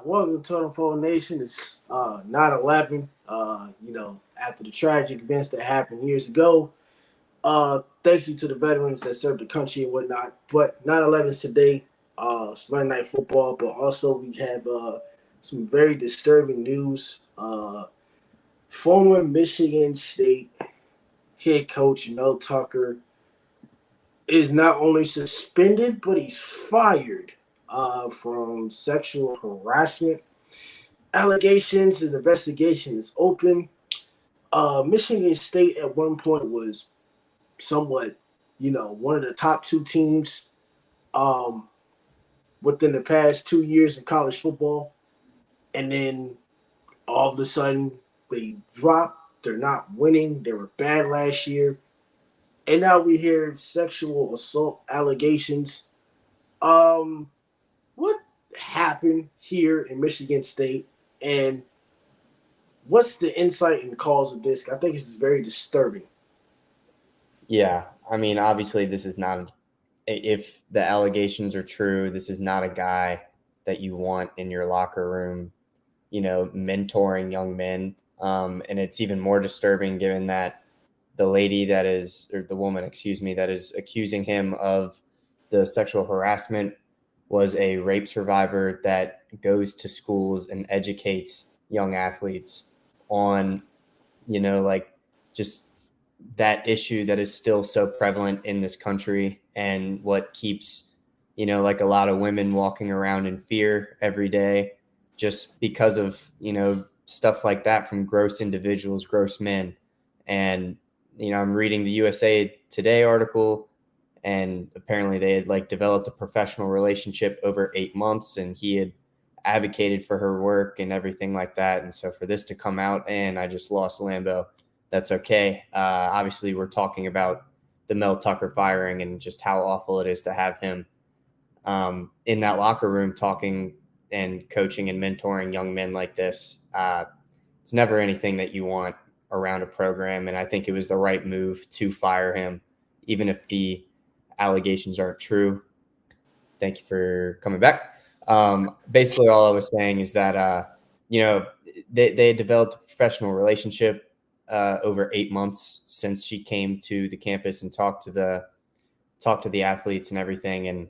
Welcome to the Pole Nation. It's 9/11. After the tragic events that happened years ago. Thank you to the veterans that served the country and whatnot. But 9/11 is today. It's Monday Night Football, but also we have some very disturbing news. Former Michigan State head coach Mel Tucker is not only suspended, but he's fired from sexual harassment allegations. An investigation is open. Michigan State at one point was somewhat, one of the top two teams um, within the past 2 years in college football. And then all of a sudden they dropped. They're not winning. They were bad last year. And now we hear sexual assault allegations. Um, what happened here in Michigan State? And what's the insight and cause of this? I think this is very disturbing. Yeah, I mean, obviously, this is not. If the allegations are true, this is not a guy that you want in your locker room, mentoring young men. And it's even more disturbing given that the lady that is, or the woman, excuse me, that is accusing him of the sexual harassment was a rape survivor that goes to schools and educates young athletes on, just that issue that is still so prevalent in this country and what keeps, a lot of women walking around in fear every day just because of, stuff like that from gross individuals, gross men. And, I'm reading the USA Today article, and apparently they had developed a professional relationship over 8 months, and he had advocated for her work and everything like that. And so for this to come out, and I just lost Lambo, that's okay. Obviously, we're talking about the Mel Tucker firing and just how awful it is to have him in that locker room talking and coaching and mentoring young men like this. It's never anything that you want around a program, and I think it was the right move to fire him, even if the allegations aren't true. Thank you for coming back. Basically, all I was saying is that, they developed a professional relationship over 8 months since she came to the campus and talked to the athletes and everything. And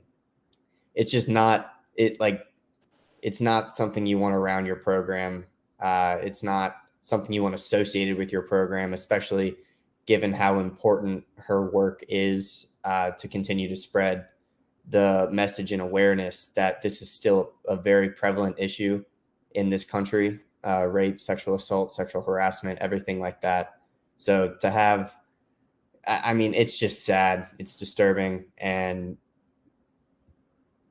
it's just not it's not something you want around your program. It's not something you want associated with your program, especially given how important her work is to continue to spread the message and awareness that this is still a very prevalent issue in this country. Rape, sexual assault, sexual harassment, everything like that. So to have, I mean, it's just sad. It's disturbing. And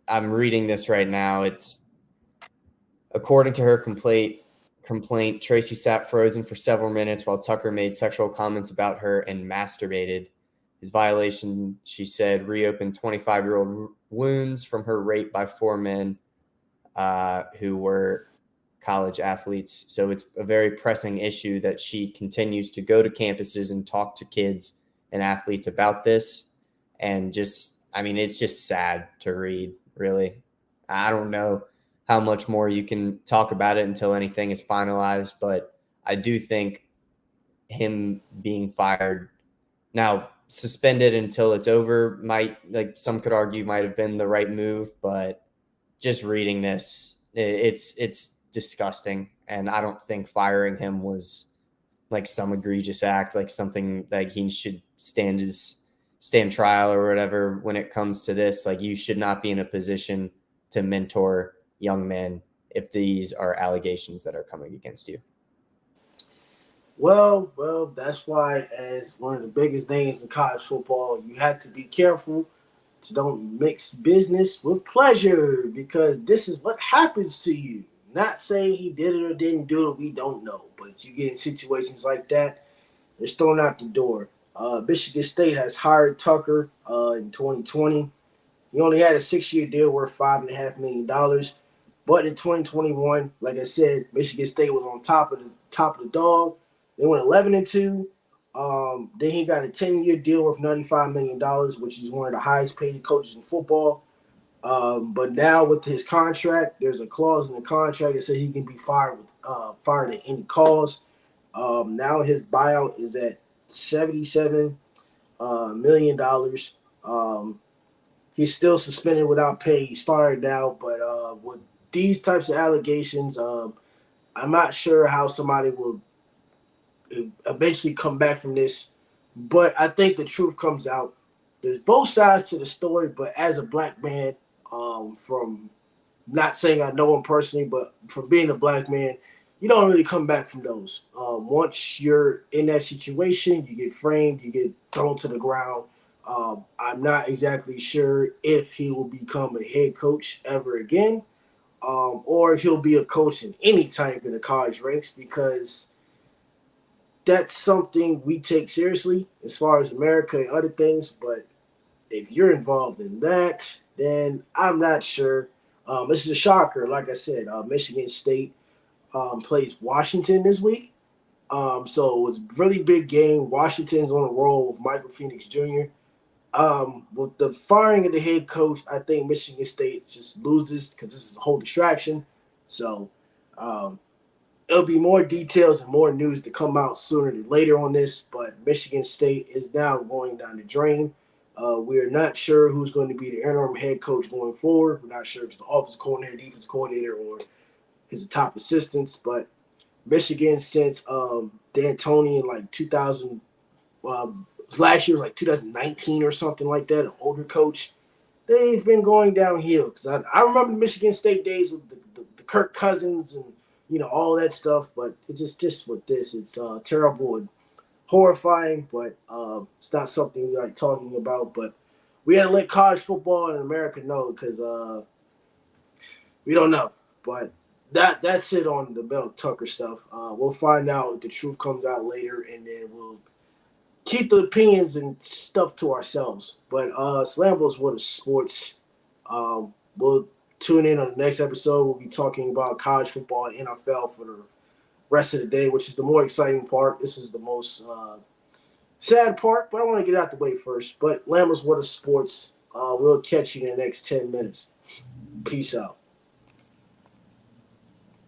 I'm reading this right now. It's according to her complaint, Tracy sat frozen for several minutes while Tucker made sexual comments about her and masturbated. His violation, she said, reopened 25-year-old wounds from her rape by 4 men who were college athletes. So it's a very pressing issue that she continues to go to campuses and talk to kids and athletes about this. And it's just sad to read, really. I don't know how much more you can talk about it until anything is finalized, but I do think him being fired, now suspended until it's over, some could argue might have been the right move, but just reading this, it's disgusting. And I don't think firing him was some egregious act, something that he should stand trial or whatever. When it comes to this, you should not be in a position to mentor young men if these are allegations that are coming against you. Well, that's why, as one of the biggest names in college football, you have to be careful to don't mix business with pleasure, because this is what happens to you. Not saying he did it or didn't do it, we don't know. But you get in situations like that, it's thrown out the door. Michigan State has hired Tucker in 2020. He only had a 6-year deal worth $5.5 million. But in 2021, like I said, Michigan State was on top of the dog. They went 11-2. Then he got a 10-year deal worth $95 million, which is one of the highest paid coaches in football. But now with his contract, there's a clause in the contract that says he can be fired at any cause. Now his buyout is at $77 million. He's still suspended without pay. He's fired now, but with these types of allegations, I'm not sure how somebody will eventually come back from this. But I think the truth comes out. There's both sides to the story, but as a black man, from not saying I know him personally, but from being a black man, you don't really come back from those. Once you're in that situation, you get framed, you get thrown to the ground. I'm not exactly sure if he will become a head coach ever again, or if he'll be a coach in any type in the college ranks, because that's something we take seriously as far as America and other things. But if you're involved in that, then I'm not sure. This is a shocker. Like I said, Michigan State plays Washington this week. So it was a really big game. Washington's on a roll with Michael Phoenix Jr. With the firing of the head coach, I think Michigan State just loses because this is a whole distraction. So it'll be more details and more news to come out sooner than later on this. But Michigan State is now going down the drain. We are not sure who's going to be the interim head coach going forward. We're not sure if it's the offensive coordinator, defense coordinator, or his top assistants. But Michigan, since D'Antoni in like 2000, last year was like 2019 or something like that, an older coach, they've been going downhill. Because I remember the Michigan State days with the Kirk Cousins and all that stuff. But it's just with this, it's terrible and horrifying. But it's not something we like talking about. But we had to let college football in America know, because we don't know. But that's it on the Mel Tucker stuff. We'll find out if the truth comes out later, and then we'll keep the opinions and stuff to ourselves. But Lambo's World of Sports. We'll tune in on the next episode. We'll be talking about college football and NFL for the rest of the day, which is the more exciting part. This is the most sad part, but I want to get out the way first. But Lambo's World of Sports. We'll catch you in the next 10 minutes. Peace out.